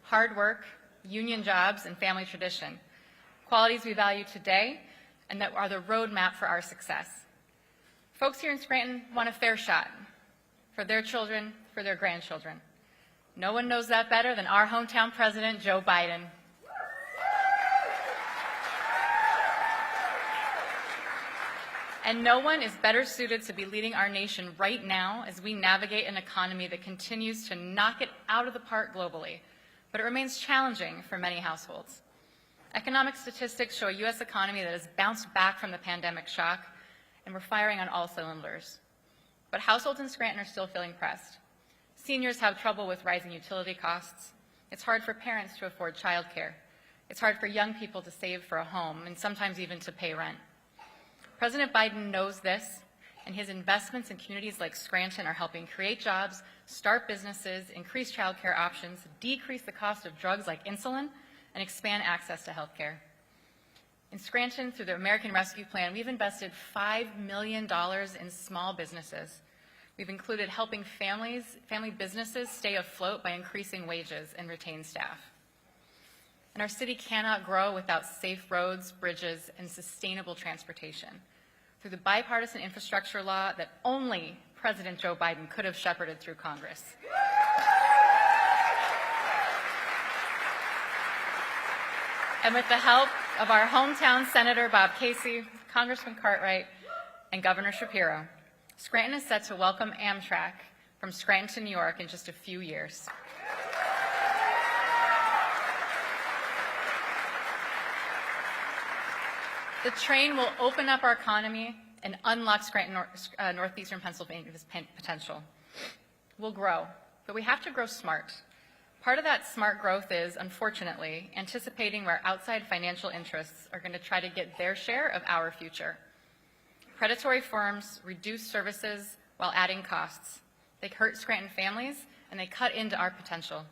hard work, union jobs, and family tradition, qualities we value today and that are the roadmap for our success. Folks here in Scranton want a fair shot for their children, for their grandchildren. No one knows that better than our hometown president, Joe Biden. And no one is better suited to be leading our nation right now as we navigate an economy that continues to knock it out of the park globally, but it remains challenging for many households. Economic statistics show a U.S. economy that has bounced back from the pandemic shock, and we're firing on all cylinders. But households in Scranton are still feeling pressed. Seniors have trouble with rising utility costs. It's hard for parents to afford childcare. It's hard for young people to save for a home and sometimes even to pay rent. President Biden knows this, and his investments in communities like Scranton are helping create jobs, start businesses, increase childcare options, decrease the cost of drugs like insulin, and expand access to health care. In Scranton, through the American Rescue Plan, we've invested $5 million in small businesses. We've included helping family businesses stay afloat by increasing wages and retain staff. And our city cannot grow without safe roads, bridges, and sustainable transportation. Through the bipartisan infrastructure law that only President Joe Biden could have shepherded through Congress. And with the help of our hometown Senator Bob Casey, Congressman Cartwright, and Governor Shapiro, Scranton is set to welcome Amtrak from Scranton to New York in just a few years. The train will open up our economy and unlock Scranton, northeastern Pennsylvania's potential. We'll grow, but we have to grow smart. Part of that smart growth is, unfortunately, anticipating where outside financial interests are going to try to get their share of our future. Predatory firms reduce services while adding costs. They hurt Scranton families, and they cut into our potential.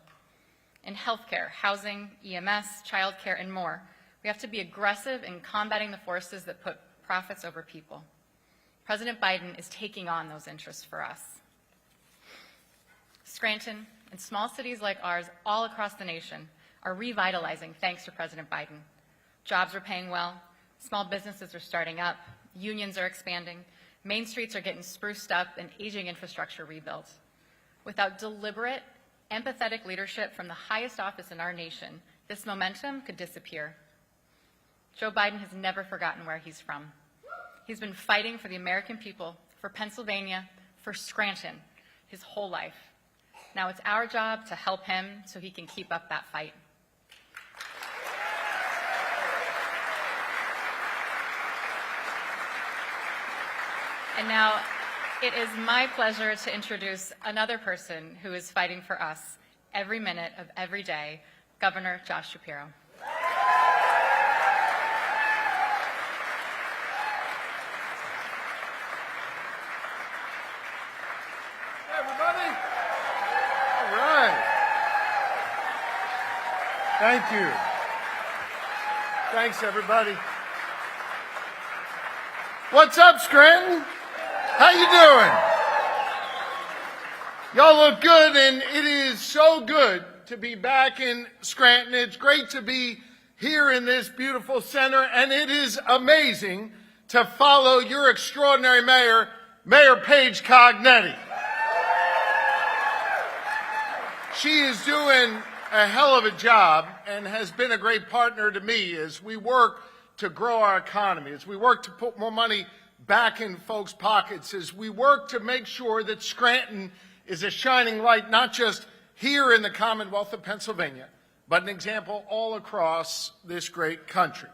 In healthcare, housing, EMS, childcare, and more, we have to be aggressive in combating the forces that put profits over people. President Biden is taking on those interests for us. Scranton and small cities like ours all across the nation are revitalizing thanks to President Biden. Jobs are paying well, small businesses are starting up, unions are expanding, main streets are getting spruced up, and aging infrastructure rebuilt. Without deliberate, empathetic leadership from the highest office in our nation, this momentum could disappear. Joe Biden has never forgotten where he's from. He's been fighting for the American people, for Pennsylvania, for Scranton, his whole life. Now it's our job to help him so he can keep up that fight. And now it is my pleasure to introduce another person who is fighting for us every minute of every day, Governor Josh Shapiro. Thank you. Thanks, everybody. What's up, Scranton? How you doing? Y'all look good, and it is so good to be back in Scranton. It's great to be here in this beautiful center, and it is amazing to follow your extraordinary mayor, Mayor Paige Cognetti. She is doing a hell of a job and has been a great partner to me as we work to grow our economy, as we work to put more money back in folks' pockets, as we work to make sure that Scranton is a shining light, not just here in the Commonwealth of Pennsylvania, but an example all across this great country.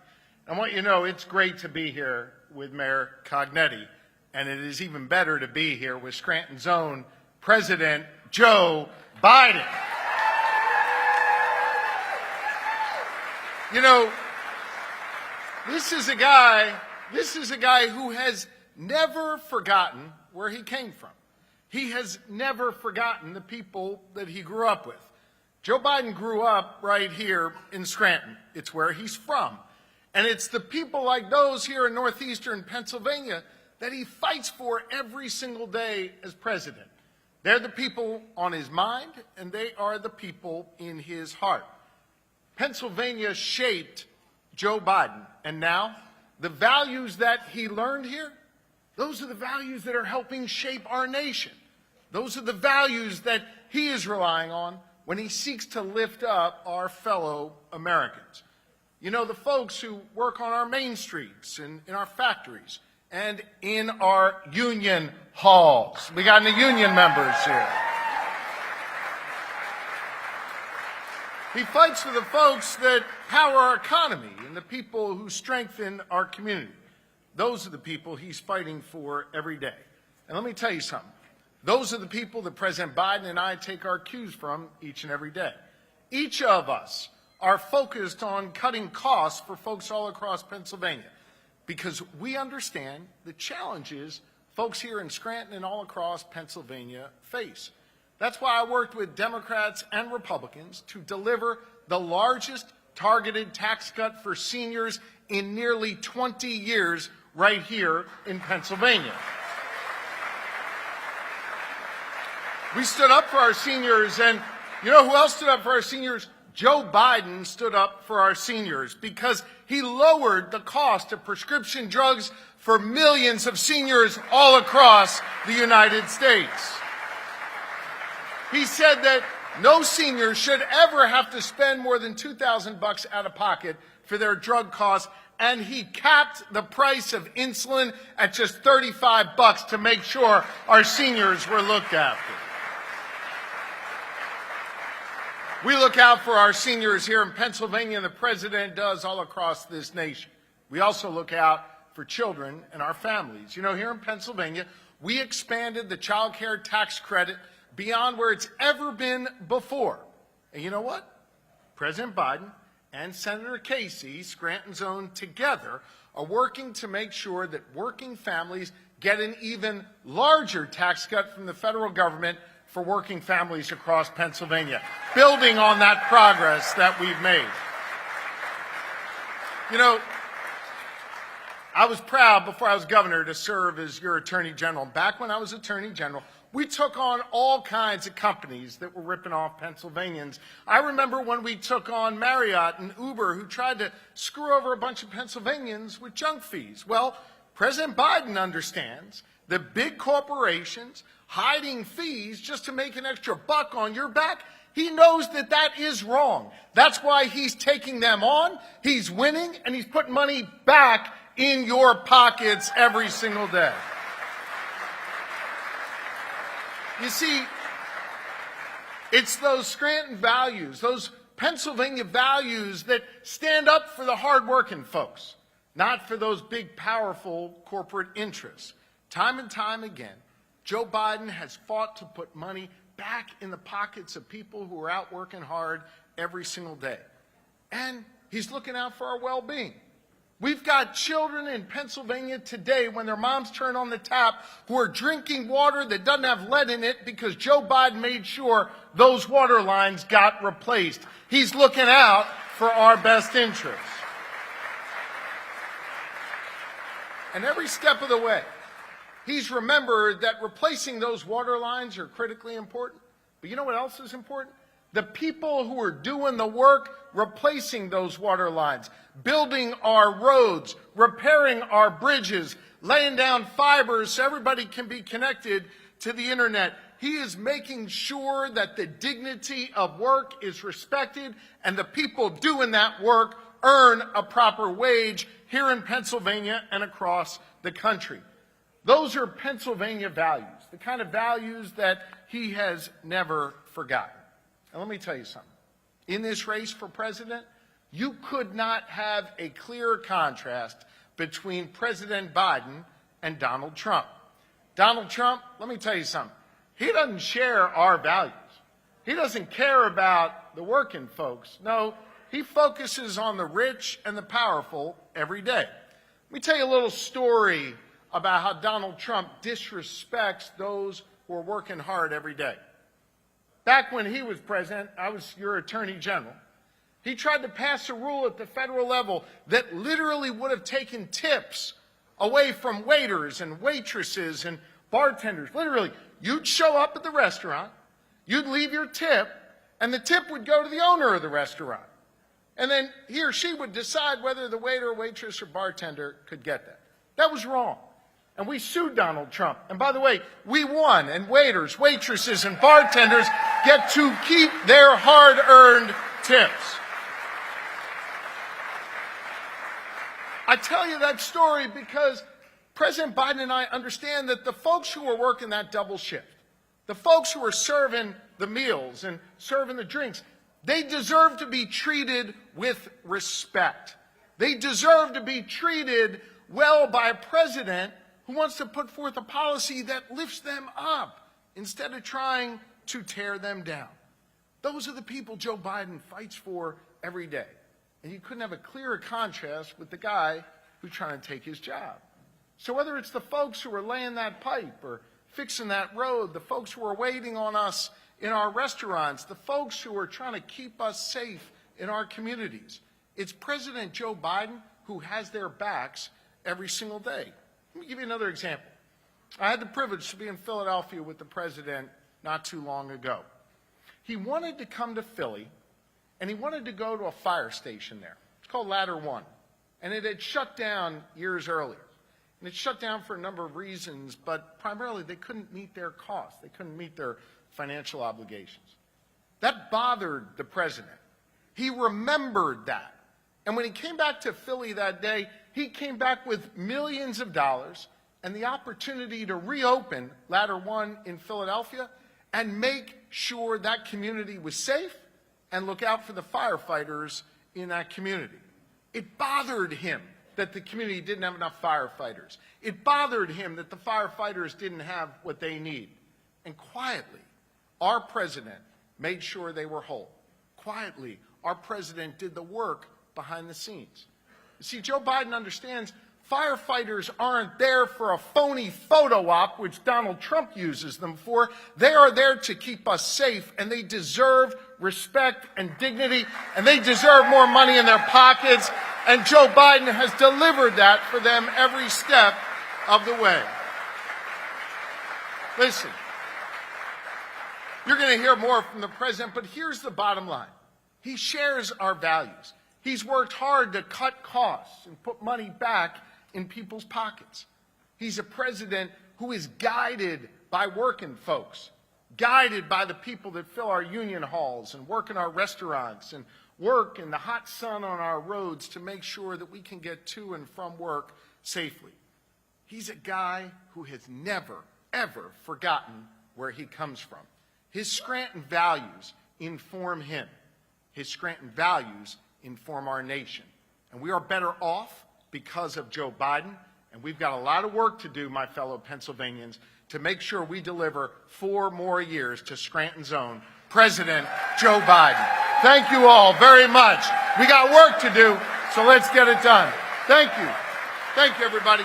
I want you to know it's great to be here with Mayor Cognetti, and it is even better to be here with Scranton's own President Joe Biden. You know, this is a guy who has never forgotten where he came from. He has never forgotten the people that he grew up with. Joe Biden grew up right here in Scranton. It's where he's from. And it's the people like those here in northeastern Pennsylvania that he fights for every single day as president. They're the people on his mind, and they are the people in his heart. Pennsylvania shaped Joe Biden, and now the values that he learned here, those are the values that are helping shape our nation. Those are the values that he is relying on when he seeks to lift up our fellow Americans. You know, the folks who work on our main streets and in our factories and in our union halls. We got any union members here? He fights for the folks that power our economy and the people who strengthen our community. Those are the people he's fighting for every day. And let me tell you something. Those are the people that President Biden and I take our cues from each and every day. Each of us are focused on cutting costs for folks all across Pennsylvania because we understand the challenges folks here in Scranton and all across Pennsylvania face. That's why I worked with Democrats and Republicans to deliver the largest targeted tax cut for seniors in nearly 20 years right here in Pennsylvania. We stood up for our seniors, and you know who else stood up for our seniors? Joe Biden stood up for our seniors because he lowered the cost of prescription drugs for millions of seniors all across the United States. He said that no senior should ever have to spend more than $2,000 out of pocket for their drug costs, and he capped the price of insulin at just $35 to make sure our seniors were looked after. We look out for our seniors here in Pennsylvania, and the president does all across this nation. We also look out for children and our families. You know, here in Pennsylvania, we expanded the child care tax credit beyond where it's ever been before. And you know what? President Biden and Senator Casey, Scranton's own, together are working to make sure that working families get an even larger tax cut from the federal government for working families across Pennsylvania, building on that progress that we've made. You know, I was proud before I was governor to serve as your attorney general. Back when I was attorney general, we took on all kinds of companies that were ripping off Pennsylvanians. I remember when we took on Marriott and Uber, who tried to screw over a bunch of Pennsylvanians with junk fees. Well, President Biden understands that big corporations hiding fees just to make an extra buck on your back, he knows that that is wrong. That's why he's taking them on, he's winning, and he's putting money back in your pockets every single day. You see, it's those Scranton values, those Pennsylvania values that stand up for the hardworking folks, not for those big, powerful corporate interests. Time and time again, Joe Biden has fought to put money back in the pockets of people who are out working hard every single day. And he's looking out for our well-being. We've got children in Pennsylvania today, when their moms turn on the tap, who are drinking water that doesn't have lead in it because Joe Biden made sure those water lines got replaced. He's looking out for our best interests. And every step of the way, he's remembered that replacing those water lines are critically important. But you know what else is important? The people who are doing the work replacing those water lines, building our roads, repairing our bridges, laying down fibers so everybody can be connected to the internet. He is making sure that the dignity of work is respected and the people doing that work earn a proper wage here in Pennsylvania and across the country. Those are Pennsylvania values, the kind of values that he has never forgotten. And let me tell you something. In this race for president, you could not have a clearer contrast between President Biden and Donald Trump. Donald Trump, let me tell you something. He doesn't share our values. He doesn't care about the working folks. No, he focuses on the rich and the powerful every day. Let me tell you a little story about how Donald Trump disrespects those who are working hard every day. Back when he was president, I was your attorney general. He tried to pass a rule at the federal level that literally would have taken tips away from waiters and waitresses and bartenders, literally, you'd show up at the restaurant, you'd leave your tip, and the tip would go to the owner of the restaurant. And then he or she would decide whether the waiter, waitress, or bartender could get that. That was wrong. And we sued Donald Trump. And by the way, we won, and waiters, waitresses, and bartenders get to keep their hard-earned tips. I tell you that story because President Biden and I understand that the folks who are working that double shift, the folks who are serving the meals and serving the drinks, they deserve to be treated with respect. They deserve to be treated well by a president who wants to put forth a policy that lifts them up instead of trying to tear them down. Those are the people Joe Biden fights for every day. And you couldn't have a clearer contrast with the guy who's trying to take his job. So whether it's the folks who are laying that pipe or fixing that road, the folks who are waiting on us in our restaurants, the folks who are trying to keep us safe in our communities, it's President Joe Biden who has their backs every single day. Let me give you another example. I had the privilege to be in Philadelphia with the president not too long ago. He wanted to come to Philly, and he wanted to go to a fire station there. It's called Ladder 1, and it had shut down years earlier. And it shut down for a number of reasons, but primarily they couldn't meet their costs. They couldn't meet their financial obligations. That bothered the president. He remembered that. And when he came back to Philly that day, he came back with millions of dollars and the opportunity to reopen Ladder 1 in Philadelphia and make sure that community was safe and look out for the firefighters in that community. It bothered him that the community didn't have enough firefighters. It bothered him that the firefighters didn't have what they need. And quietly, our president made sure they were whole. Quietly, our president did the work behind the scenes. You see, Joe Biden understands firefighters aren't there for a phony photo op, which Donald Trump uses them for. They are there to keep us safe, and they deserve respect and dignity, and they deserve more money in their pockets, and Joe Biden has delivered that for them every step of the way. Listen, you're going to hear more from the president, but here's the bottom line. He shares our values. He's worked hard to cut costs and put money back in people's pockets. He's a president who is guided by working folks, guided by the people that fill our union halls and work in our restaurants and work in the hot sun on our roads to make sure that we can get to and from work safely. He's a guy who has never, ever forgotten where he comes from. His Scranton values inform him. His Scranton values inform our nation. And we are better off because of Joe Biden, and we've got a lot of work to do, my fellow Pennsylvanians, to make sure we deliver 4 more years to Scranton's own President Joe Biden. Thank you all very much. We got work to do, so let's get it done. Thank you. Thank you, everybody.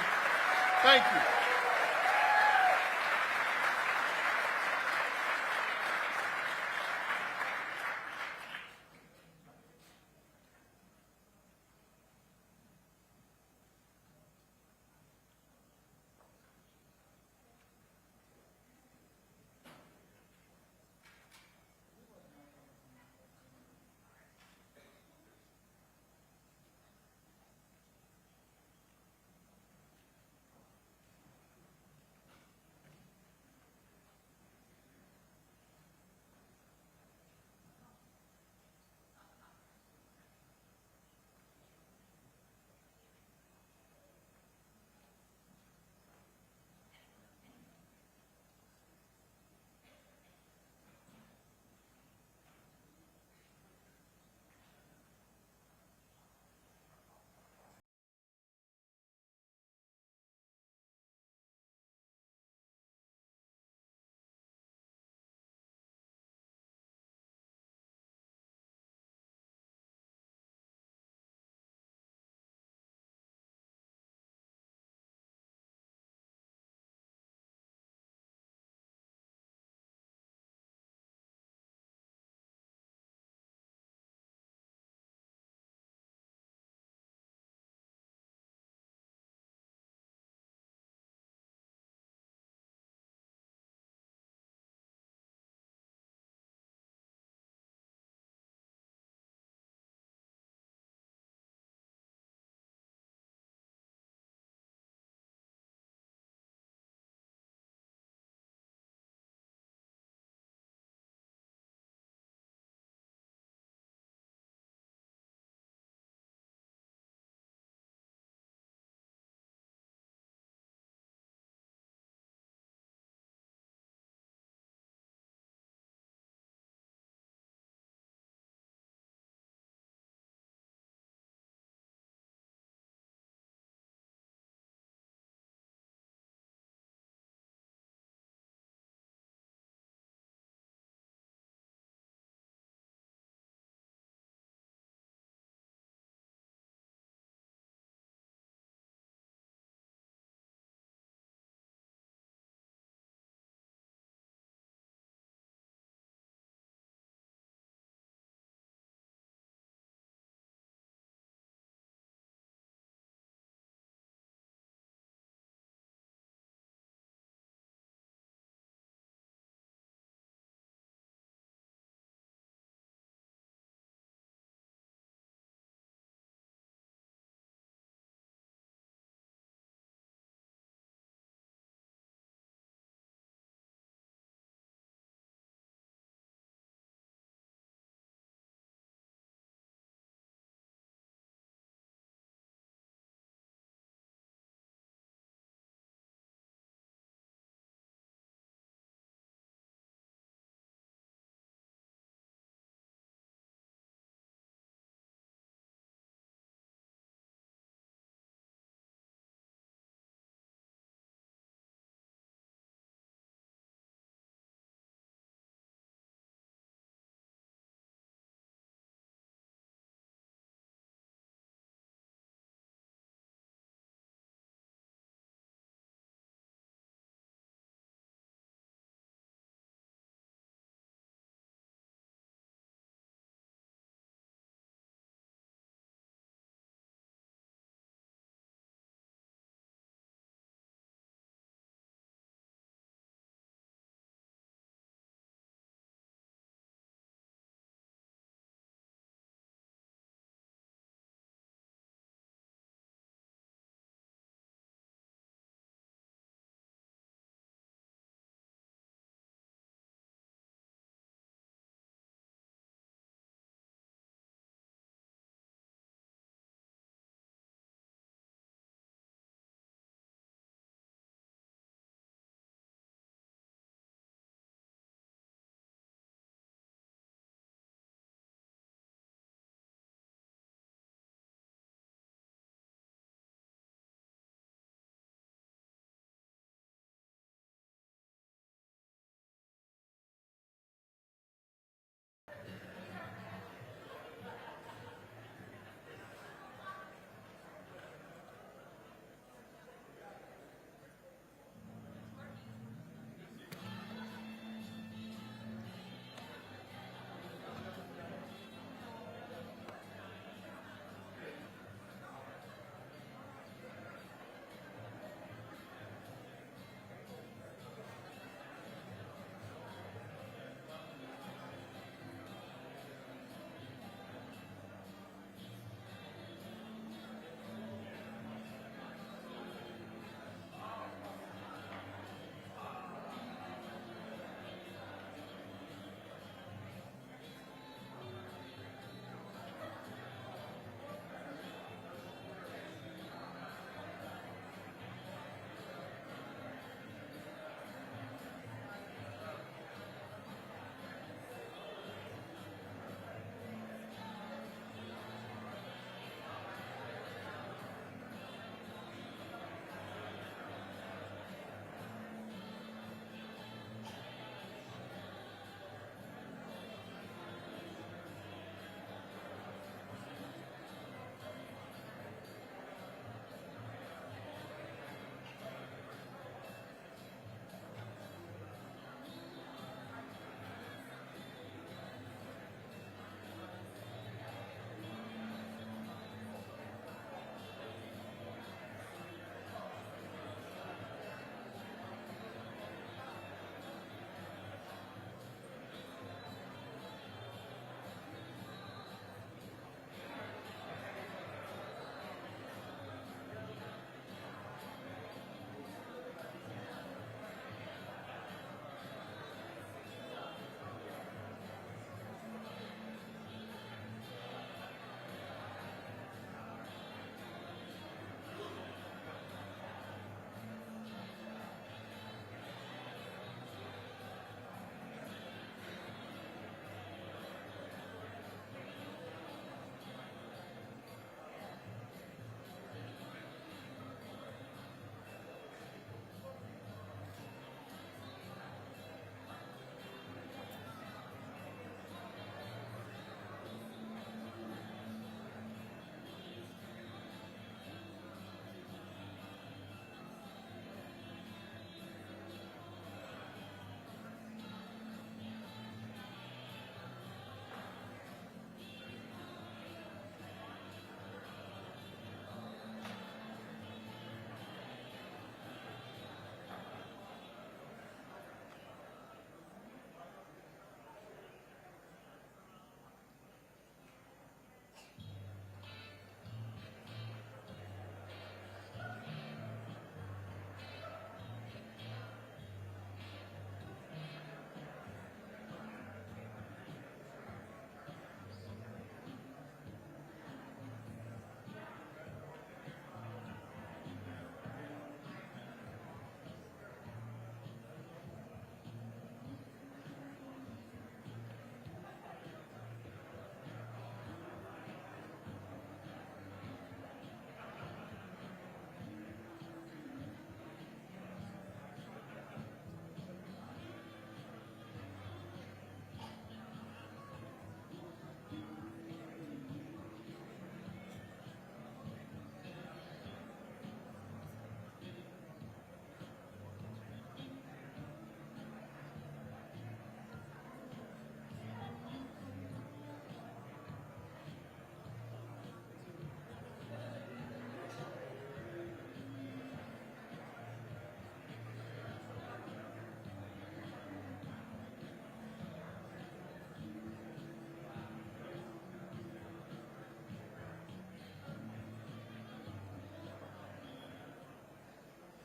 Thank you.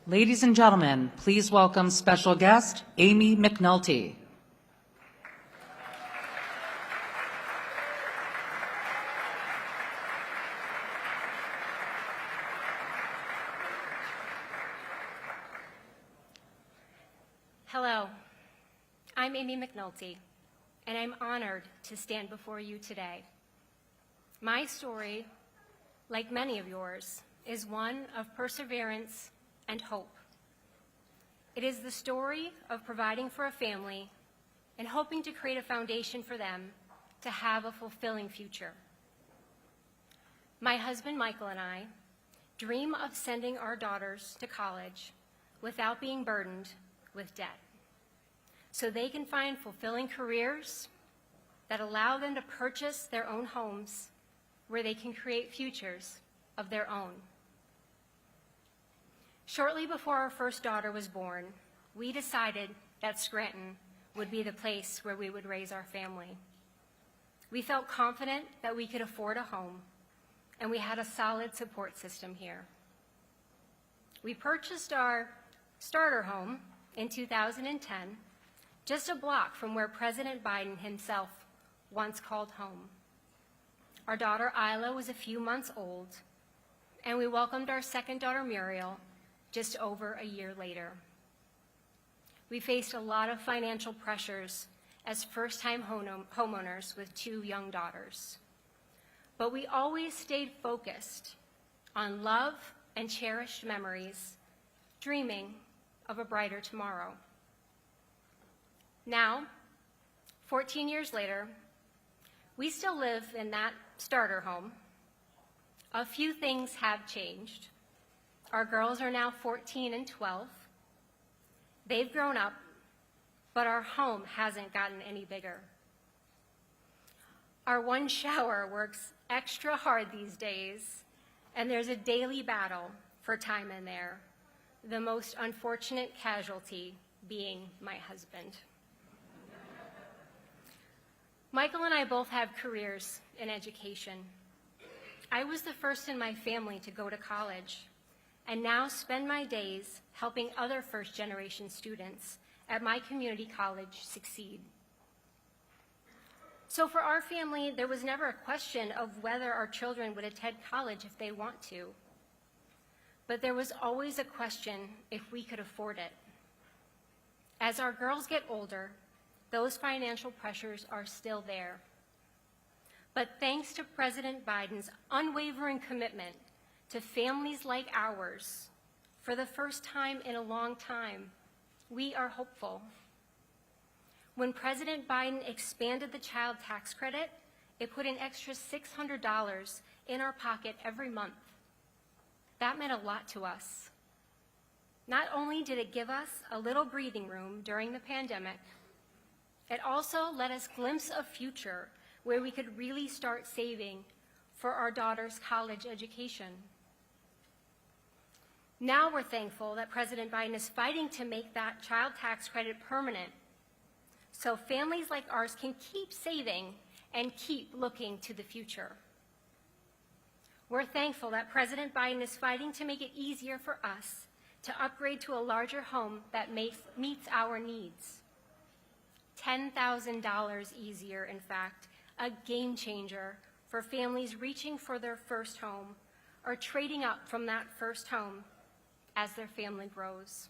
Ladies and gentlemen, please welcome special guest Amy McNolty. Hello, I'm Amy McNolty, and I'm honored to stand before you today. My story, like many of yours, is one of perseverance and hope. It is the story of providing for a family and hoping to create a foundation for them to have a fulfilling future. My husband Michael and I dream of sending our daughters to college without being burdened with debt, so they can find fulfilling careers that allow them to purchase their own homes where they can create futures of their own. Shortly before our first daughter was born, we decided that Scranton would be the place where we would raise our family. We felt confident that we could afford a home, and we had a solid support system here. We purchased our starter home in 2010, just a block from where President Biden himself once called home. Our daughter Isla was a few months old, and we welcomed our second daughter Muriel just over a year later. We faced a lot of financial pressures as first-time homeowners with two young daughters, but we always stayed focused on love and cherished memories, dreaming of a brighter tomorrow. Now, 14 years later, we still live in that starter home. A few things have changed. Our girls are now 14 and 12. They've grown up, but our home hasn't gotten any bigger. Our one shower works extra hard these days, and there's a daily battle for time in there, the most unfortunate casualty being my husband. Michael and I both have careers in education. I was the first in my family to go to college, and now spend my days helping other first-generation students at my community college succeed. So for our family, there was never a question of whether our children would attend college if they want to, but there was always a question if we could afford it. As our girls get older, those financial pressures are still there. But thanks to President Biden's unwavering commitment to families like ours, for the first time in a long time, we are hopeful. When President Biden expanded the child tax credit, it put an extra $600 in our pocket every month. That meant a lot to us. Not only did it give us a little breathing room during the pandemic, it also let us glimpse a future where we could really start saving for our daughter's college education. Now we're thankful that President Biden is fighting to make that child tax credit permanent, so families like ours can keep saving and keep looking to the future. We're thankful that President Biden is fighting to make it easier for us to upgrade to a larger home that meets our needs. $10,000 easier, in fact, a game changer for families reaching for their first home or trading up from that first home as their family grows.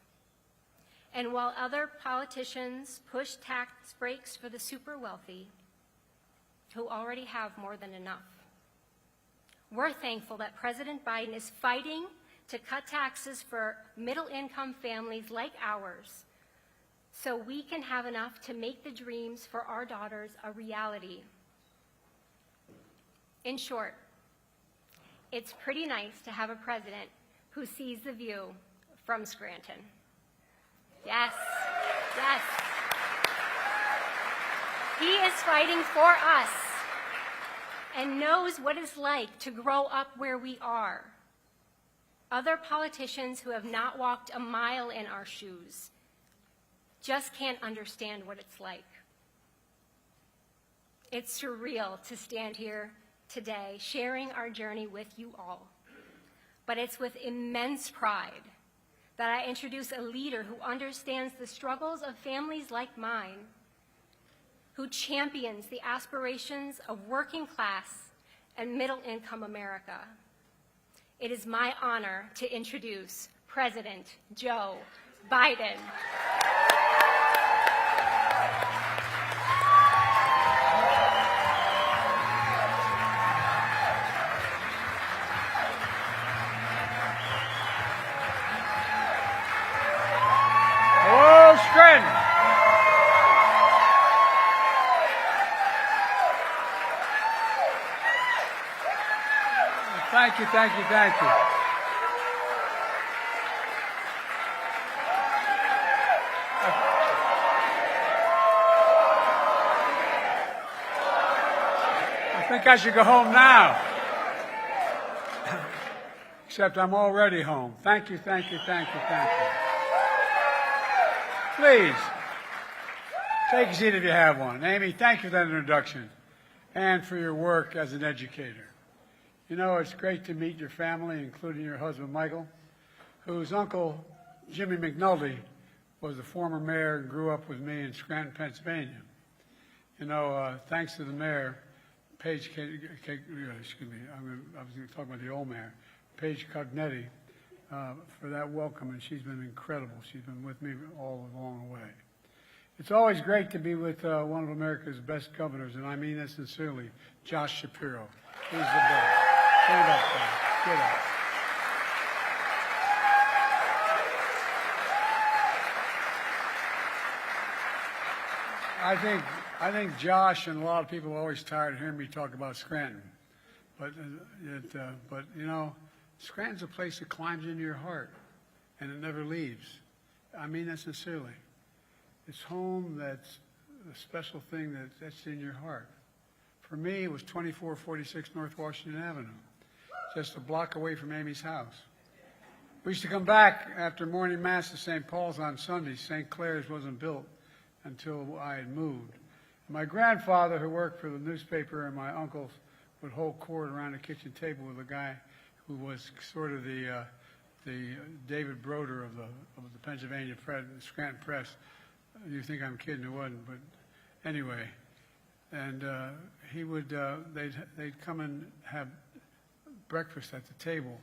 And while other politicians push tax breaks for the super wealthy, who already have more than enough, we're thankful that President Biden is fighting to cut taxes for middle-income families like ours, so we can have enough to make the dreams for our daughters a reality. In short, it's pretty nice to have a president who sees the view from Scranton. Yes, yes. He is fighting for us and knows what it's like to grow up where we are. Other politicians who have not walked a mile in our shoes just can't understand what it's like. It's surreal to stand here today sharing our journey with you all, but it's with immense pride that I introduce a leader who understands the struggles of families like mine, who champions the aspirations of working class and middle-income America. It is my honor to introduce President Joe Biden. Hello, Scranton. Thank you, thank you, thank you. I think I should go home now. Except I'm already home. Thank you, thank you, thank you, thank you. Please, take a seat if you have one. Amy, thank you for that introduction and for your work as an educator. You know, it's great to meet your family, including your husband, Michael, whose uncle, Jimmy McNolty, was the former mayor and grew up with me in Scranton, Pennsylvania. You know, thanks to the mayor, Paige, excuse me, I was going to talk about the old mayor, Paige Cognetti, for that welcome, and she's been incredible. She's been with me all along the way. It's always great to be with one of America's best governors, and I mean that sincerely, Josh Shapiro. He's the best. Stand up, guys. Get up. I think Josh and a lot of people are always tired of hearing me talk about Scranton, but you know, Scranton's a place that climbs into your heart, and it never leaves. I mean that sincerely. It's home. That's a special thing that's in your heart. For me, it was 2446 North Washington Avenue, just a block away from Amy's house. We used to come back after morning mass to St. Paul's on Sundays. St. Clair's wasn't built until I had moved. My grandfather, who worked for the newspaper, and my uncles would hold court around the kitchen table with a guy who was sort of the David Broder of the Pennsylvania Press, Scranton Press. You think I'm kidding? It wasn't, but anyway. And he would, they'd come and have breakfast at the table,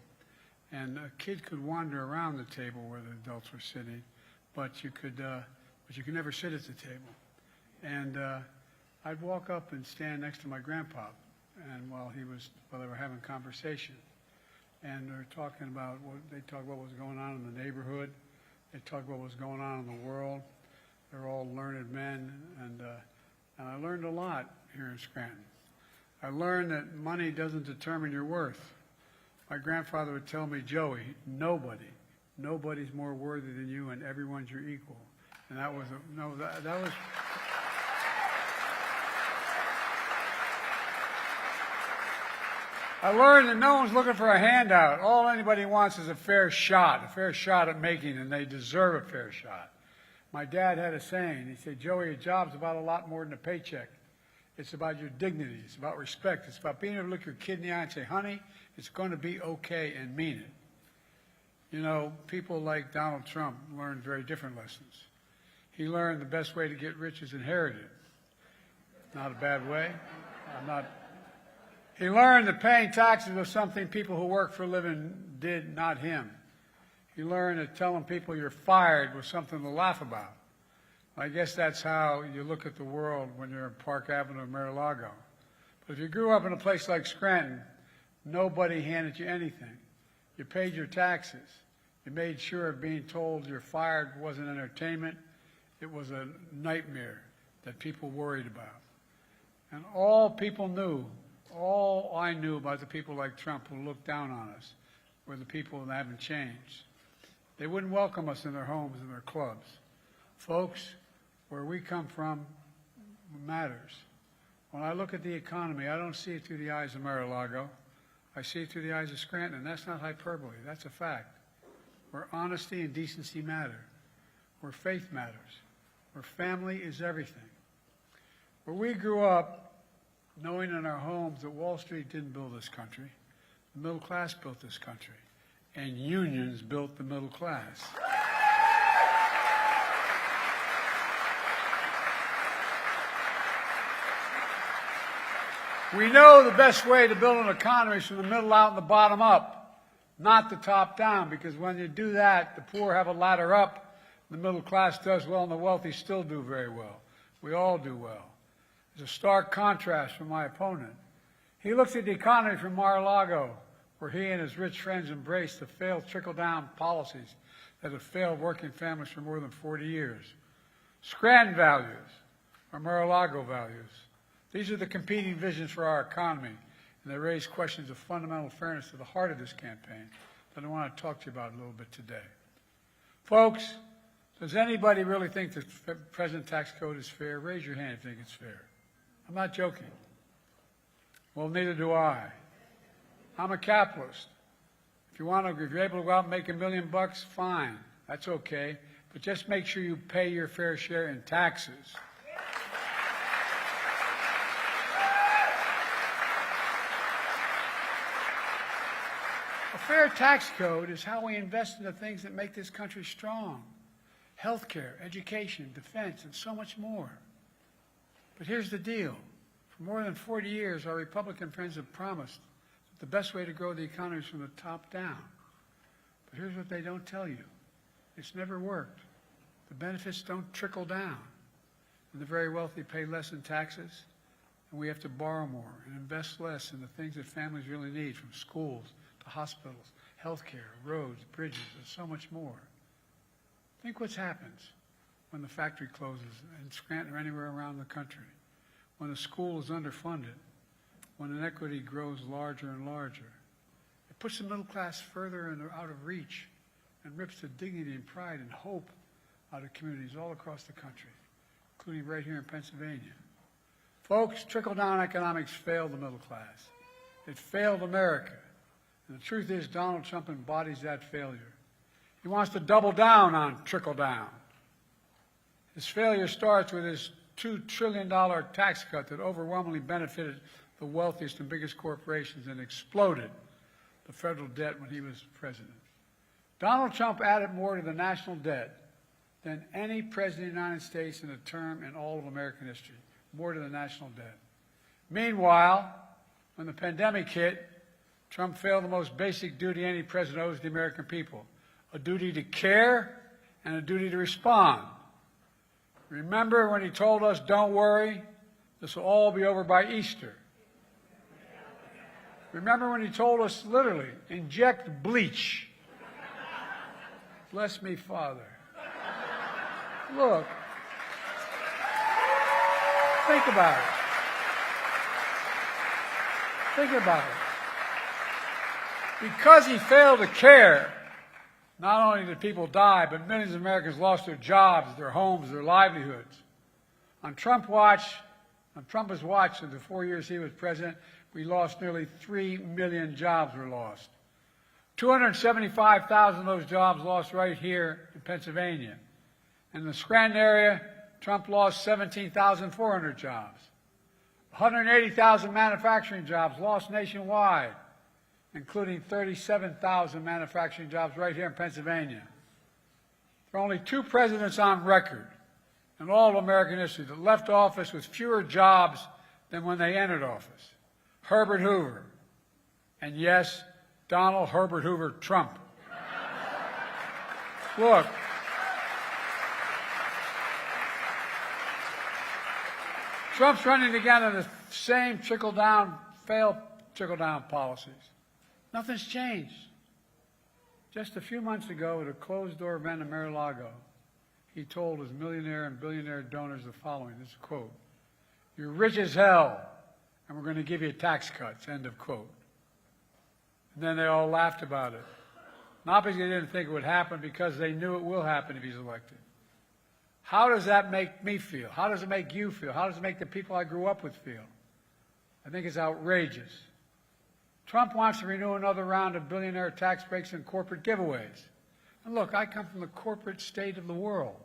and a kid could wander around the table where the adults were sitting, but you could never sit at the table. And I'd walk up and stand next to my grandpa, and while they were having conversation, and they're talking about they talk about what was going on in the neighborhood, they talk about what was going on in the world. They're all learned men, and I learned a lot here in Scranton. I learned that money doesn't determine your worth. My grandfather would tell me, Joey, nobody's more worthy than you, and everyone's your equal. And that was that was. I learned that no one's looking for a handout. All anybody wants is a fair shot at making, and they deserve a fair shot. My dad had a saying. He said, Joey, a job's about a lot more than a paycheck. It's about your dignity. It's about respect. It's about being able to look your kid in the eye and say, honey, it's going to be okay, and mean it. You know, people like Donald Trump learned very different lessons. He learned the best way to get rich is inherited. Not a bad way. He learned that paying taxes was something people who work for a living did, not him. He learned that telling people you're fired was something to laugh about. I guess that's how you look at the world when you're in Park Avenue or Mar-a-Lago. But if you grew up in a place like Scranton, nobody handed you anything. You paid your taxes. You made sure being told you're fired wasn't entertainment. It was a nightmare that people worried about. And all people knew, all I knew about the people like Trump who looked down on us were the people that haven't changed. They wouldn't welcome us in their homes and their clubs. Folks, where we come from matters. When I look at the economy, I don't see it through the eyes of Mar-a-Lago. I see it through the eyes of Scranton, and that's not hyperbole. That's a fact. Where honesty and decency matter. Where faith matters. Where family is everything. Where we grew up knowing in our homes that Wall Street didn't build this country. The middle class built this country. and unions built the middle class. We know the best way to build an economy is from the middle out and the bottom up, not the top down, because when you do that, the poor have a ladder up, the middle class does well, and the wealthy still do very well. We all do well. There's a stark contrast from my opponent. He looks at the economy from Mar-a-Lago, where he and his rich friends embraced the failed trickle-down policies that have failed working families for more than 40 years. Scranton values are Mar-a-Lago values. These are the competing visions for our economy, and they raise questions of fundamental fairness to the heart of this campaign that I want to talk to you about a little bit today. Folks, does anybody really think the present tax code is fair? Raise your hand if you think it's fair. I'm not joking. Well, neither do I. I'm a capitalist. If you're able to go out and make $1 million bucks, fine. That's okay. But just make sure you pay your fair share in taxes. A fair tax code is how we invest in the things that make this country strong. Healthcare, education, defense, and so much more. But here's the deal. For more than 40 years, our Republican friends have promised that the best way to grow the economy is from the top down. But here's what they don't tell you. It's never worked. The benefits don't trickle down. And the very wealthy pay less in taxes, and we have to borrow more and invest less in the things that families really need, from schools to hospitals, healthcare, roads, bridges, and so much more. Think what happens when the factory closes in Scranton or anywhere around the country, when the school is underfunded, when inequity grows larger and larger. It puts the middle class further and out of reach and rips the dignity and pride and hope out of communities all across the country, including right here in Pennsylvania. Folks, trickle-down economics failed the middle class. It failed America. And the truth is, Donald Trump embodies that failure. He wants to double down on trickle-down. His failure starts with his $2 trillion tax cut that overwhelmingly benefited the wealthiest and biggest corporations and exploded the federal debt when he was president. Donald Trump added more to the national debt than any president of the United States in a term in all of American history, more to the national debt. Meanwhile, when the pandemic hit, Trump failed the most basic duty any president owes the American people, a duty to care and a duty to respond. Remember when he told us, don't worry, this will all be over by Easter. Remember when he told us, literally, inject bleach. Bless me, Father. Look, think about it. Think about it. Because he failed to care, not only did people die, but millions of Americans lost their jobs, their homes, their livelihoods. On Trump's watch, in the 4 years he was president, we lost nearly 3 million jobs were lost. 275,000 of those jobs lost right here in Pennsylvania. In the Scranton area, Trump lost 17,400 jobs. 180,000 manufacturing jobs lost nationwide, including 37,000 manufacturing jobs right here in Pennsylvania. There are only 2 presidents on record in all of American history that left office with fewer jobs than when they entered office. Herbert Hoover, and yes, Donald Herbert Hoover Trump. Look, Trump's running again on the same failed trickle-down policies. Nothing's changed. Just a few months ago at a closed-door event in Mar-a-Lago, he told his millionaire and billionaire donors the following, this is a quote, "You're rich as hell, and we're going to give you tax cuts," end of quote. And then they all laughed about it. Not because they didn't think it would happen, because they knew it will happen if he's elected. How does that make me feel? How does it make you feel? How does it make the people I grew up with feel? I think it's outrageous. Trump wants to renew another round of billionaire tax breaks and corporate giveaways. And look, I come from the corporate state of the world,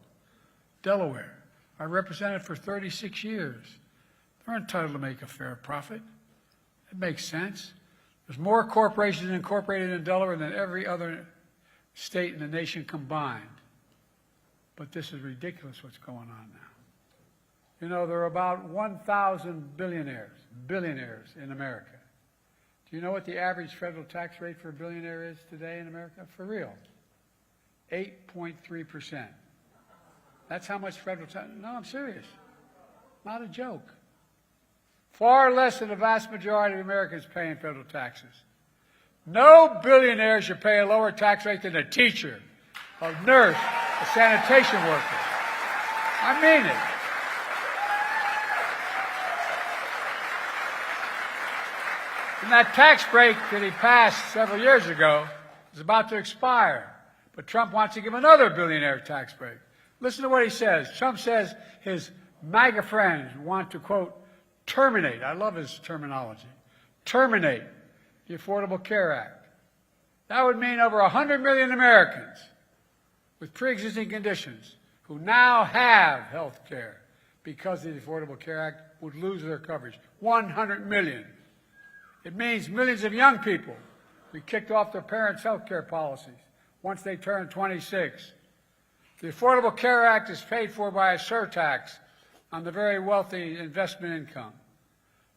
Delaware. I represented for 36 years. They're entitled to make a fair profit. It makes sense. There's more corporations incorporated in Delaware than every other state in the nation combined. But this is ridiculous what's going on now. You know, there are about 1,000 billionaires in America. Do you know what the average federal tax rate for a billionaire is today in America? For real. 8.3%. That's how much federal tax. No, I'm serious. Not a joke. Far less than the vast majority of Americans pay in federal taxes. No billionaire should pay a lower tax rate than a teacher, a nurse, a sanitation worker. I mean it. And that tax break that he passed several years ago is about to expire. But Trump wants to give another billionaire tax break. Listen to what he says. Trump says his MAGA friends want to, quote, terminate, I love his terminology, terminate the Affordable Care Act. That would mean over 100 million Americans with pre-existing conditions who now have health care because of the Affordable Care Act would lose their coverage. 100 million. It means millions of young people be kicked off their parents' health care policies once they turn 26. The Affordable Care Act is paid for by a surtax on the very wealthy investment income.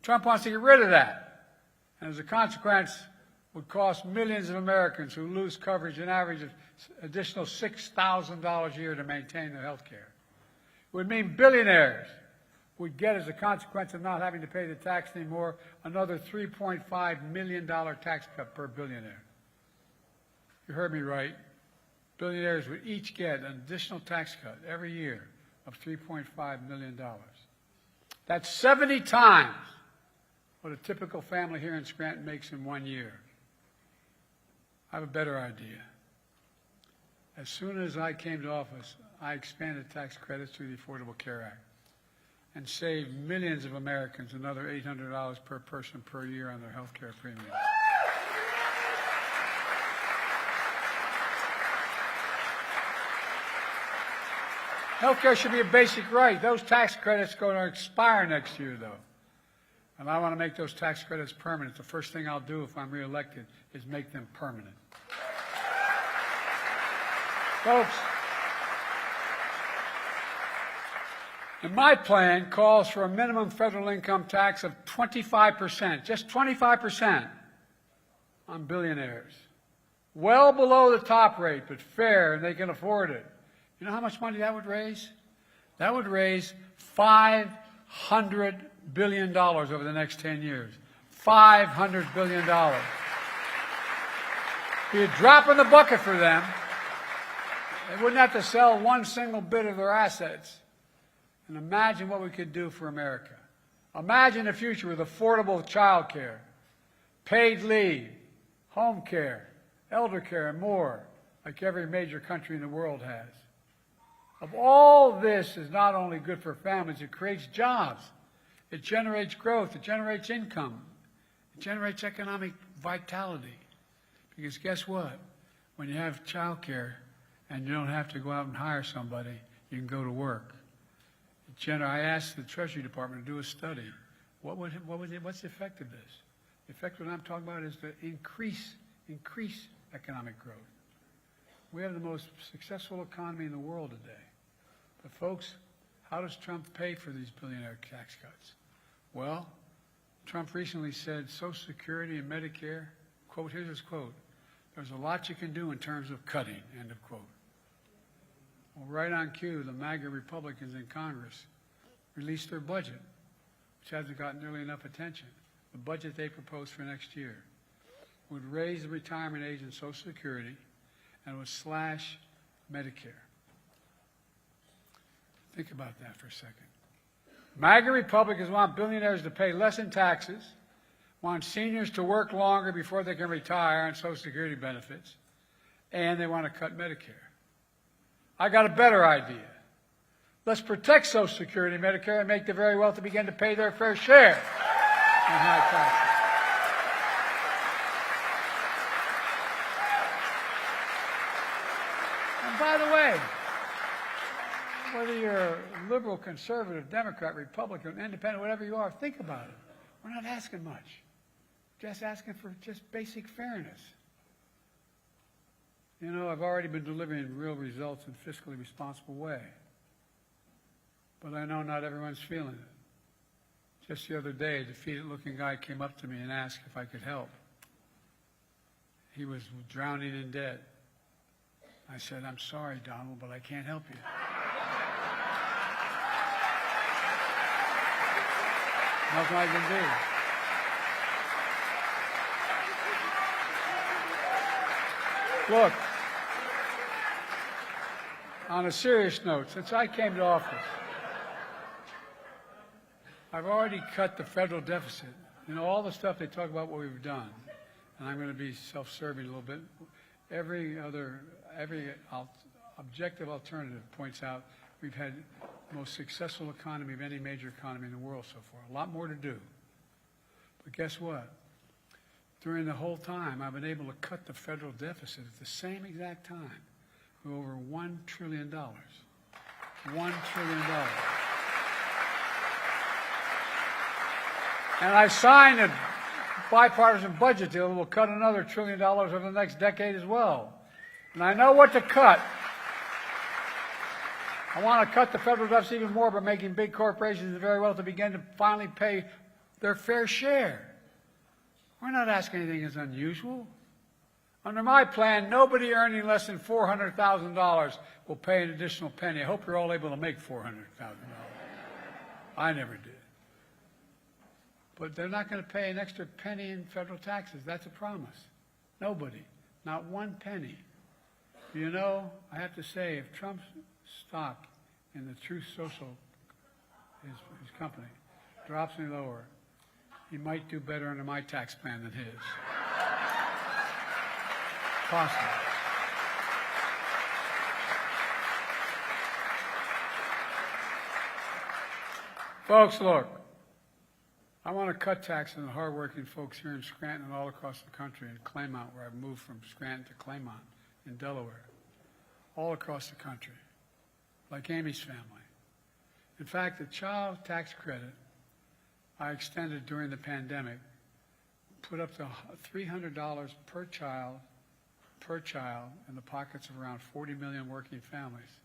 Trump wants to get rid of that, and as a consequence, would cost millions of Americans who lose coverage an average of additional $6,000 a year to maintain their health care. It would mean billionaires would get, as a consequence of not having to pay the tax anymore, another $3.5 million tax cut per billionaire. You heard me right. Billionaires would each get an additional tax cut every year of $3.5 million. That's 70 times what a typical family here in Scranton makes in 1 year. I have a better idea. As soon as I came to office, I expanded tax credits through the Affordable Care Act and saved millions of Americans another $800 per person per year on their health care premiums. Health care should be a basic right. Those tax credits are going to expire next year, though. And I want to make those tax credits permanent. The first thing I'll do if I'm reelected is make them permanent. Folks, and my plan calls for a minimum federal income tax of 25%, just 25% on billionaires. Well below the top rate, but fair, and they can afford it. You know how much money that would raise? That would raise $500 billion over the next 10 years. $500 billion. Be a drop in the bucket for them. They wouldn't have to sell one single bit of their assets. And imagine what we could do for America. Imagine a future with affordable child care, paid leave, home care, elder care, and more, like every major country in the world has. Of all this is not only good for families, it creates jobs. It generates growth. It generates income. It generates economic vitality. Because guess what? When you have child care and you don't have to go out and hire somebody, you can go to work. I asked the Treasury Department to do a study. What's the effect of this? The effect of what I'm talking about is to increase economic growth. We have the most successful economy in the world today. But folks, how does Trump pay for these billionaire tax cuts? Well, Trump recently said Social Security and Medicare, quote, here's his quote, there's a lot you can do in terms of cutting, end of quote. Well, right on cue, the MAGA Republicans in Congress released their budget, which hasn't gotten nearly enough attention. The budget they proposed for next year would raise the retirement age in Social Security and would slash Medicare. Think about that for a second. MAGA Republicans want billionaires to pay less in taxes, want seniors to work longer before they can retire on Social Security benefits, and they want to cut Medicare. I got a better idea. Let's protect Social Security and Medicare and make the very wealthy begin to pay their fair share in high taxes. And by the way, whether you're a liberal, conservative, Democrat, Republican, independent, whatever you are, think about it. We're not asking much. just asking for just basic fairness. You know, I've already been delivering real results in a fiscally responsible way. But I know not everyone's feeling it. Just the other day, a defeated-looking guy came up to me and asked if I could help. He was drowning in debt. I said, "I'm sorry, Donald, but I can't help you." Nothing I can do. Look, on a serious note, since I came to office, I've already cut the federal deficit. You know, all the stuff they talk about what we've done, and I'm going to be self-serving a little bit. Every objective alternative points out we've had the most successful economy of any major economy in the world so far. A lot more to do. But guess what? During the whole time, I've been able to cut the federal deficit at the same exact time to over $1 trillion. $1 trillion. And I signed a bipartisan budget deal that will cut another $1 trillion over the next decade as well. And I know what to cut. I want to cut the federal deficit even more by making big corporations very well to begin to finally pay their fair share. We're not asking anything that's unusual. Under my plan, nobody earning less than $400,000 will pay an additional penny. I hope you're all able to make $400,000. I never did. But they're not going to pay an extra penny in federal taxes. That's a promise. Nobody. Not one penny. You know, I have to say, if Trump's stock in the Truth Social, his company, drops any lower, he might do better under my tax plan than his. Possible. Folks, look. I want to cut taxes on the hardworking folks here in Scranton and all across the country, and Claymont, where I've moved from Scranton to Claymont in Delaware, all across the country, like Amy's family. In fact, the child tax credit I extended during the pandemic put up to $300 per child in the pockets of around 40 million working families.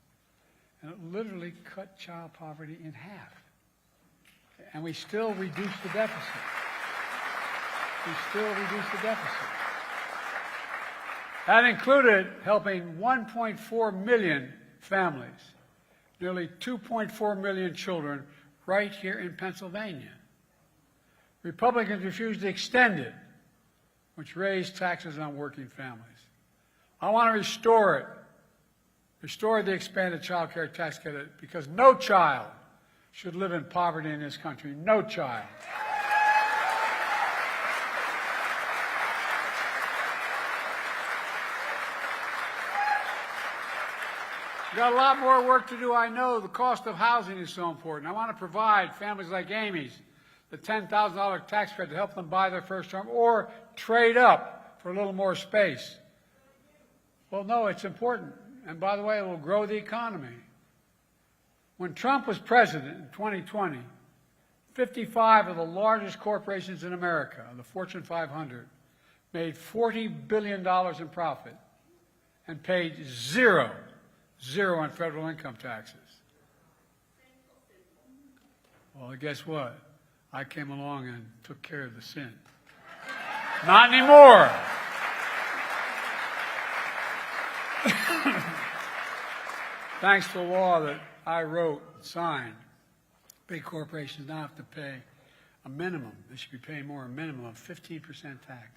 And it literally cut child poverty in half. And we still reduce the deficit. That included helping 1.4 million families, nearly 2.4 million children right here in Pennsylvania. Republicans refused to extend it, which raised taxes on working families. I want to restore the expanded child care tax credit, because no child should live in poverty in this country. No child. We've got a lot more work to do, I know. The cost of housing is so important. I want to provide families like Amy's the $10,000 tax credit to help them buy their first home or trade up for a little more space. Well, no, it's important. And by the way, it will grow the economy. When Trump was president in 2020, 55 of the largest corporations in America, the Fortune 500, made $40 billion in profit and paid zero on federal income taxes. Well, guess what? I came along and took care of the sin. Not anymore. Thanks to a law that I wrote and signed, big corporations now have to pay a minimum. They should be paying more, a minimum of 15% tax.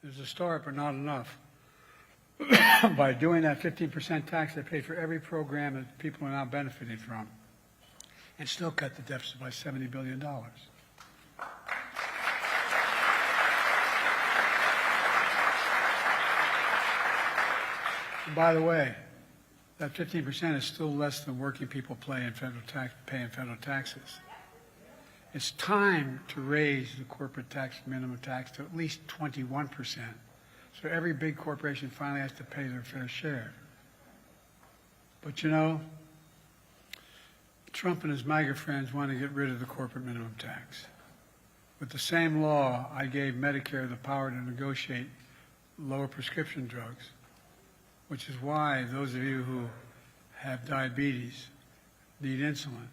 There's a start, but not enough. By doing that 15% tax, they pay for every program that people are now benefiting from, and still cut the deficit by $70 billion. And by the way, that 15% is still less than working people pay in federal taxes. It's time to raise the corporate tax minimum tax to at least 21%. So every big corporation finally has to pay their fair share. But you know, Trump and his MAGA friends want to get rid of the corporate minimum tax. With the same law, I gave Medicare the power to negotiate lower prescription drugs, which is why those of you who have diabetes, need insulin,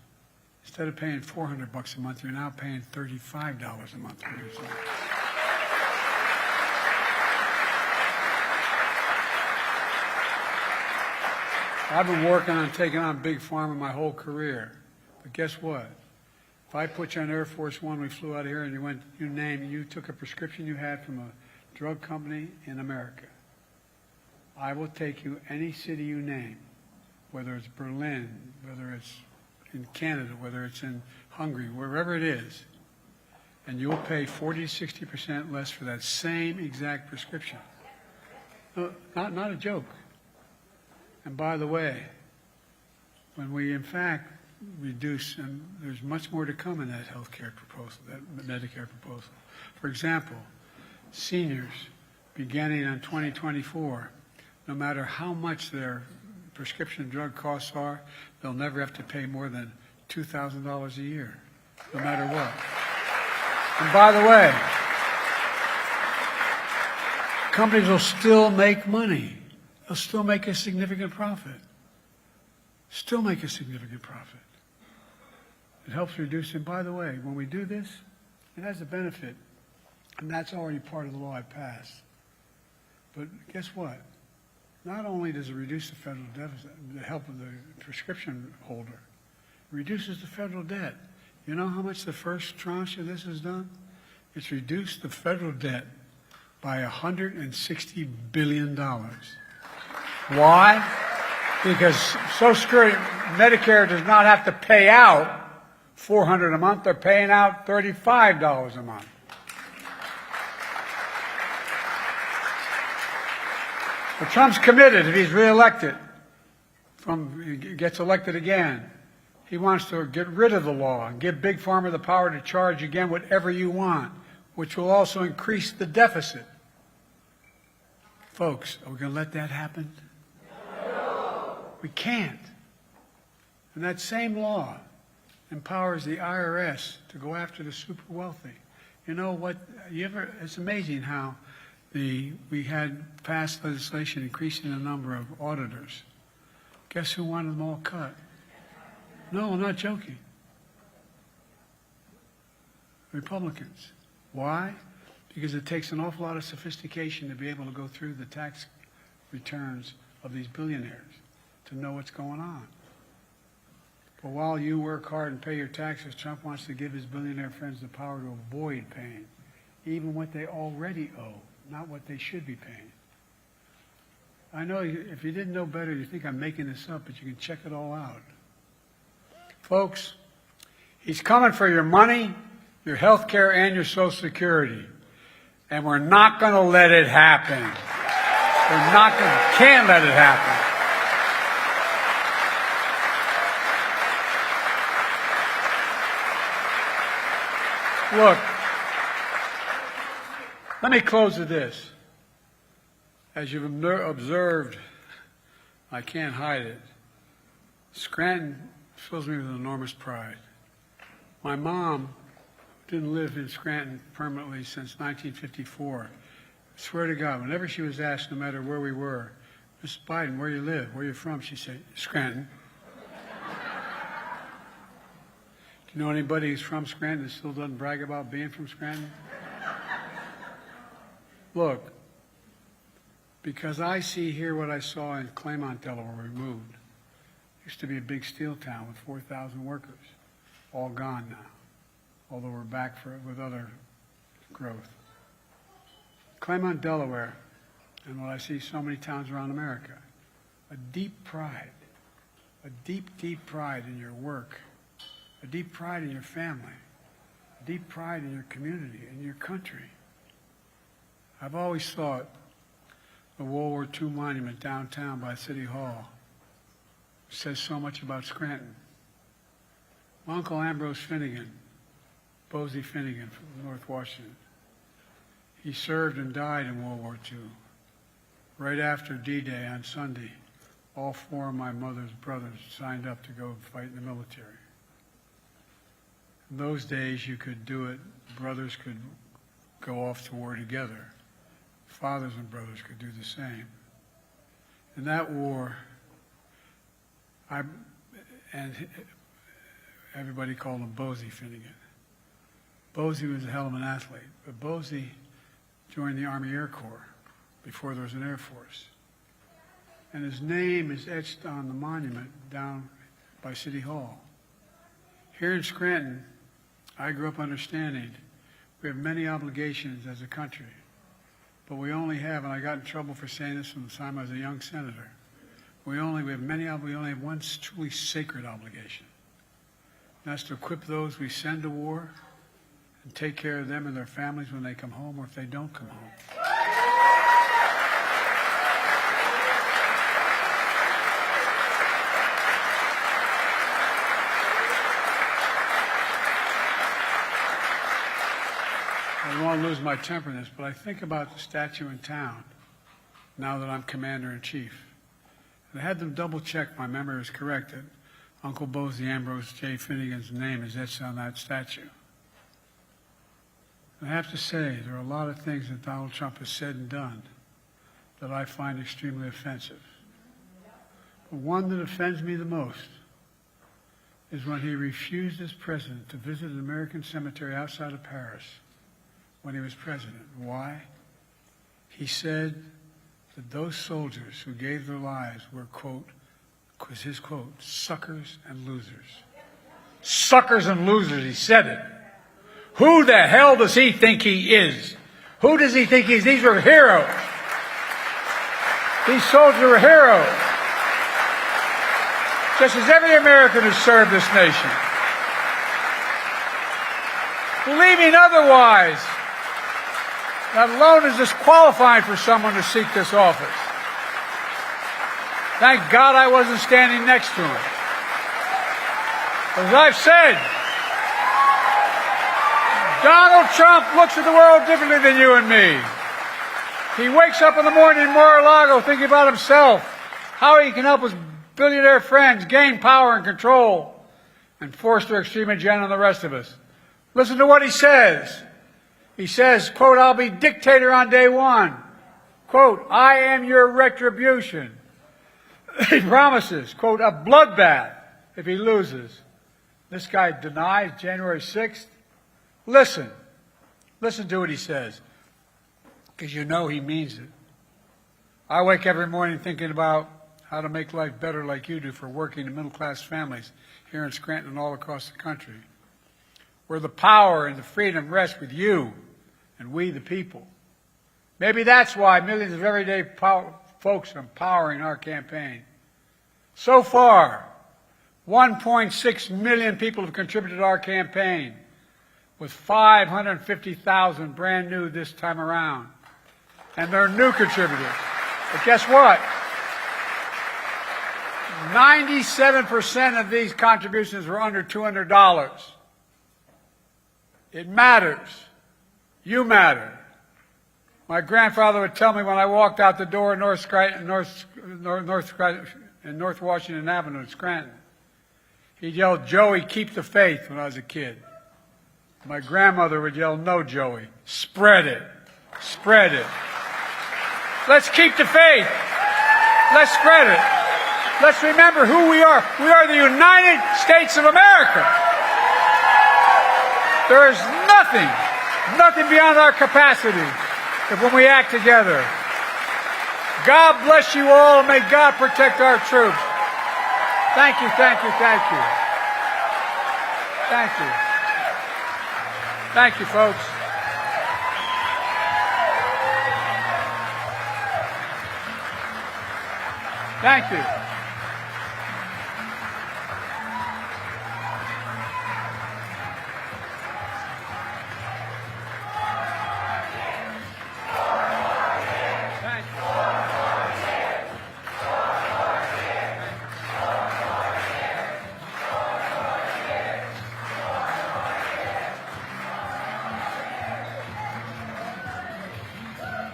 instead of paying $400 a month, you're now paying $35 a month for insulin. I've been working on taking on Big Pharma my whole career. But guess what? If I put you on Air Force One, we flew out of here and you took a prescription you had from a drug company in America. I will take you any city you name, whether it's Berlin, whether it's in Canada, whether it's in Hungary, wherever it is, and you'll pay 40 to 60% less for that same exact prescription. No, not a joke. And by the way, when we in fact reduce, and there's much more to come in that health care proposal, that Medicare proposal. For example, seniors beginning in 2024, no matter how much their prescription drug costs are, they'll never have to pay more than $2,000 a year, no matter what. And by the way, companies will still make money. They'll still make a significant profit. Still make a significant profit. It helps reduce it. By the way, when we do this, it has a benefit, and that's already part of the law I passed. But guess what? Not only does it reduce the federal deficit, the help of the prescription holder, it reduces the federal debt. You know how much the first tranche of this has done? It's reduced the federal debt by $160 billion. Why? Because Social Security, Medicare does not have to pay out $400 a month. They're paying out $35 a month. But Trump's committed, if he's reelected, he gets elected again, he wants to get rid of the law and give Big Pharma the power to charge again whatever you want, which will also increase the deficit. Folks, are we going to let that happen? No. We can't. And that same law empowers the IRS to go after the super wealthy. You know what? It's amazing how we had passed legislation increasing the number of auditors. Guess who wanted them all cut? No, I'm not joking. Republicans. Why? Because it takes an awful lot of sophistication to be able to go through the tax returns of these billionaires to know what's going on. But while you work hard and pay your taxes, Trump wants to give his billionaire friends the power to avoid paying, even what they already owe, not what they should be paying. I know if you didn't know better, you think I'm making this up, but you can check it all out. Folks, he's coming for your money, your health care, and your Social Security. And we're not going to let it happen. We're not going to, can't let it happen. Look, let me close with this. As you've observed, I can't hide it. Scranton fills me with enormous pride. My mom didn't live in Scranton permanently since 1954. I swear to God, whenever she was asked, no matter where we were, Mrs. Biden, where you live, where you from, she'd say, Scranton. Do you know anybody who's from Scranton that still doesn't brag about being from Scranton? Look, because I see here what I saw in Claymont, Delaware, where we moved. Used to be a big steel town with 4,000 workers, all gone now, although we're back with other growth. Claymont, Delaware, and what I see so many towns around America, a deep pride, a deep, deep pride in your work, a deep pride in your family, a deep pride in your community, in your country. I've always thought the World War II monument downtown by City Hall says so much about Scranton. My Uncle Ambrose Finnegan, Bosie Finnegan from North Washington, he served and died in World War II. Right after D-Day on Sunday, all four of my mother's brothers signed up to go fight in the military. In those days, you could do it. Brothers could go off to war together. Fathers and brothers could do the same. In that war, and everybody called him Bosie Finnegan. Bosie was a hell of an athlete, but Bosie joined the Army Air Corps before there was an Air Force. And his name is etched on the monument down by City Hall. Here in Scranton, I grew up understanding we have many obligations as a country, but we only have, and I got in trouble for saying this from the time I was a young senator, we only have one truly sacred obligation. And that's to equip those we send to war and take care of them and their families when they come home or if they don't come home. I don't want to lose my temper in this, but I think about the statue in town now that I'm Commander-in-Chief. And I had them double-check my memory was correct that Uncle Bosie Ambrose J. Finnegan's name is etched on that statue. And I have to say, there are a lot of things that Donald Trump has said and done that I find extremely offensive. But one that offends me the most is when he refused as president to visit an American cemetery outside of Paris when he was president. Why? He said that those soldiers who gave their lives were, quote, was his quote, suckers and losers. Suckers and losers, he said it. Who the hell does he think he is? Who does he think he is? These were heroes. These soldiers were heroes. Just as every American who served this nation. Believing otherwise, that alone is disqualifying for someone to seek this office. Thank God I wasn't standing next to him. As I've said, Donald Trump looks at the world differently than you and me. He wakes up in the morning in Mar-a-Lago thinking about himself, how he can help his billionaire friends gain power and control and force their extreme agenda on the rest of us. Listen to what he says. He says, quote, I'll be dictator on day one. Quote, I am your retribution. He promises, quote, a bloodbath if he loses. This guy denies January 6th. Listen to what he says, because you know he means it. I wake every morning thinking about how to make life better like you do for working and middle-class families here in Scranton and all across the country, where the power and the freedom rest with you and we the people. Maybe that's why millions of everyday folks are empowering our campaign. So far, 1.6 million people have contributed to our campaign, with 550,000 brand new this time around. And they're new contributors. But guess what? 97% of these contributions were under $200. It matters. You matter. My grandfather would tell me when I walked out the door in North Washington Avenue in Scranton, he'd yell, Joey, keep the faith, when I was a kid. My grandmother would yell, no, Joey, spread it. Spread it. Let's keep the faith. Let's spread it. Let's remember who we are. We are the United States of America. There is nothing beyond our capacity if when we act together. God bless you all, and may God protect our troops. Thank you, thank you, thank you. Thank you. Thank you, folks. Thank you.